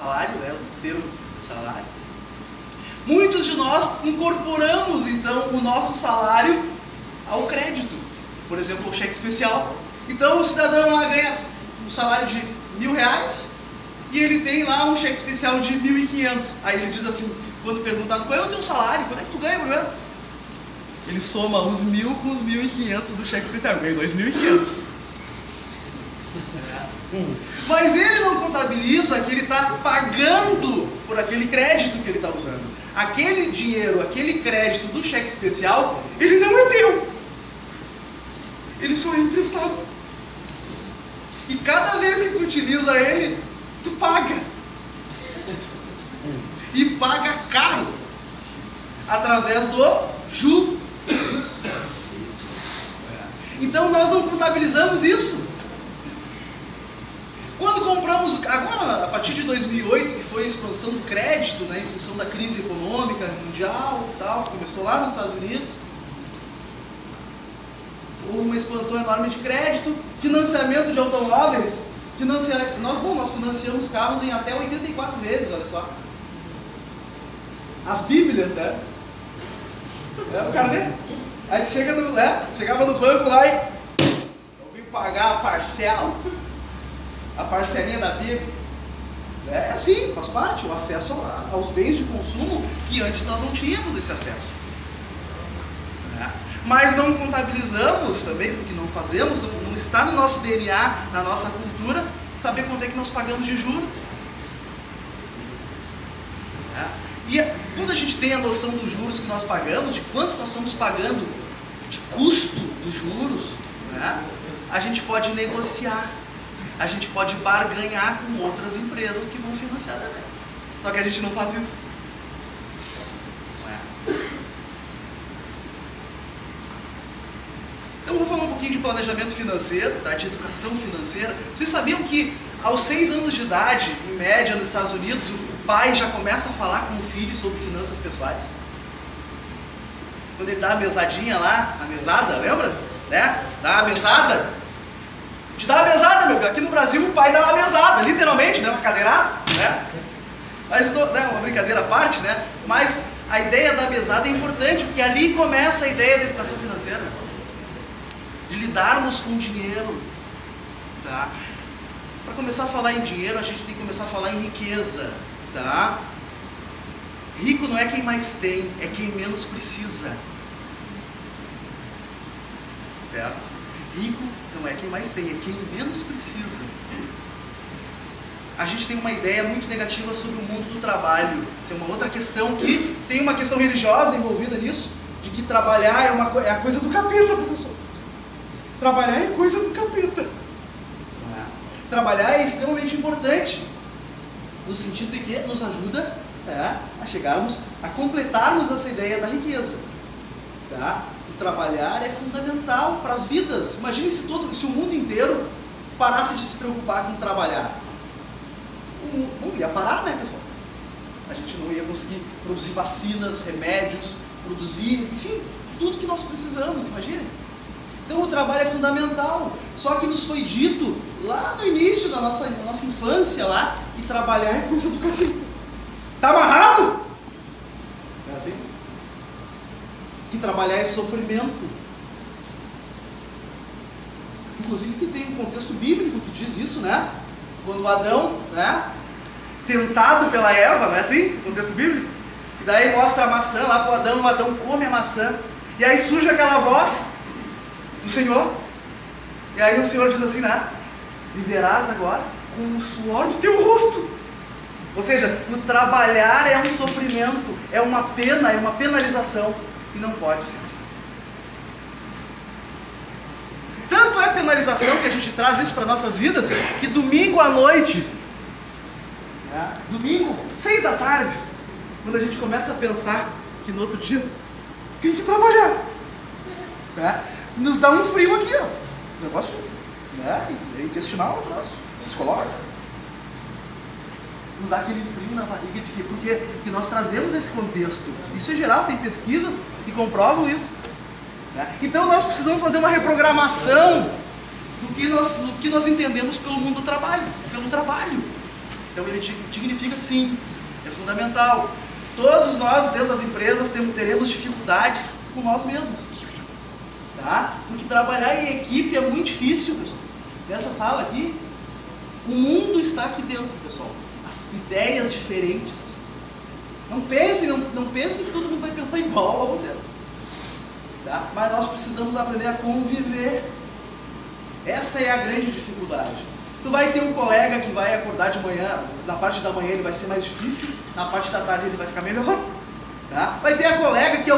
salário, né, o termo salário. Muitos de nós incorporamos, então, o nosso salário ao crédito. Por exemplo, o cheque especial. Então, o cidadão lá ganha um salário de R$1.000 e ele tem lá um cheque especial de 1.500. Aí ele diz assim, quando perguntado, qual é o teu salário? Quanto é que tu ganha, Bruno? Ele soma os 1.000 com os 1.500 do cheque especial. Ganha 2.500. Mas ele não contabiliza que ele está pagando por aquele crédito que ele está usando. Aquele dinheiro, aquele crédito do cheque especial, ele não é teu. Ele só é emprestado. E cada vez que tu utiliza ele, tu paga. E paga caro. Através do juros. Então nós não contabilizamos isso. Quando compramos, agora a partir de 2008, que foi a expansão do crédito, né, em função da crise econômica mundial e tal, que começou lá nos Estados Unidos, houve uma expansão enorme de crédito, financiamento de automóveis, nós financiamos carros em até 84 vezes, olha só. As bíblias, né? O cara, né? Aí chegava no banco lá e eu vim pagar a parcela. A parcelinha da Bíblia. É assim, faz parte, o acesso aos bens de consumo que antes nós não tínhamos esse acesso. Mas não contabilizamos também, porque não fazemos, não está no nosso DNA, na nossa cultura, saber quanto é que nós pagamos de juros. E quando a gente tem a noção dos juros que nós pagamos, de quanto nós estamos pagando de custo dos juros, a gente pode negociar. A gente pode barganhar com outras empresas que vão financiar também. Só que a gente não faz isso. Então eu vou falar um pouquinho de planejamento financeiro, tá? De educação financeira. Vocês sabiam que aos 6 anos de idade, em média nos Estados Unidos, o pai já começa a falar com o filho sobre finanças pessoais? Quando ele dá a mesadinha lá, a mesada, lembra? Né? Dá a mesada. Te dá uma mesada, meu filho. Aqui no Brasil o pai dá uma mesada, literalmente, né? Uma cadeirada, né? Mas, né? Uma brincadeira à parte, né? Mas a ideia da mesada é importante, porque ali começa a ideia da educação financeira. De lidarmos com dinheiro, tá? Para começar a falar em dinheiro, a gente tem que começar a falar em riqueza, tá? Rico não é quem mais tem, é quem menos precisa. Certo? Rico não é quem mais tem, é quem menos precisa. A gente tem uma ideia muito negativa sobre o mundo do trabalho. Isso é uma outra questão que tem uma questão religiosa envolvida nisso, de que trabalhar é a coisa do capeta, professor. Trabalhar é coisa do capeta. Trabalhar é extremamente importante, no sentido de que nos ajuda a chegarmos, a completarmos essa ideia da riqueza. Tá? Trabalhar é fundamental para as vidas. Imagine se o mundo inteiro parasse de se preocupar com trabalhar. O mundo ia parar, né, pessoal? A gente não ia conseguir produzir vacinas, remédios, produzir, enfim, tudo que nós precisamos, imagine. Então o trabalho é fundamental. Só que nos foi dito lá no início da nossa infância lá, que trabalhar é coisa do capeta. Tá amarrado? É assim? Que trabalhar é sofrimento. Inclusive tem um contexto bíblico que diz isso, né? Quando Adão, né, tentado pela Eva, não é assim? Contexto bíblico. E daí mostra a maçã lá para o Adão come a maçã. E aí surge aquela voz do Senhor. E aí o Senhor diz assim, né? Viverás agora com o suor do teu rosto. Ou seja, o trabalhar é um sofrimento, é uma pena, é uma penalização. E não pode ser assim. Tanto é penalização que a gente traz isso para nossas vidas, que domingo à noite, domingo, 6 da tarde, quando a gente começa a pensar que no outro dia tem que trabalhar, nos dá um frio aqui, ó. Negócio é intestinal, psicológico. Nos dá aquele frio na barriga de quê? Porque nós trazemos esse contexto. Isso é geral, tem pesquisas que comprovam isso. Então nós precisamos fazer uma reprogramação do que nós entendemos pelo mundo do trabalho, pelo trabalho. Então ele significa sim, é fundamental. Todos nós dentro das empresas teremos dificuldades com nós mesmos. Tá? Porque trabalhar em equipe é muito difícil, pessoal. Nessa sala aqui, o mundo está aqui dentro, pessoal. As ideias diferentes. Não pensem que todo mundo vai pensar igual a você. Tá? Mas nós precisamos aprender a conviver. Essa é a grande dificuldade. Tu vai ter um colega que vai acordar de manhã, na parte da manhã ele vai ser mais difícil, na parte da tarde ele vai ficar melhor. Tá? Vai ter a colega que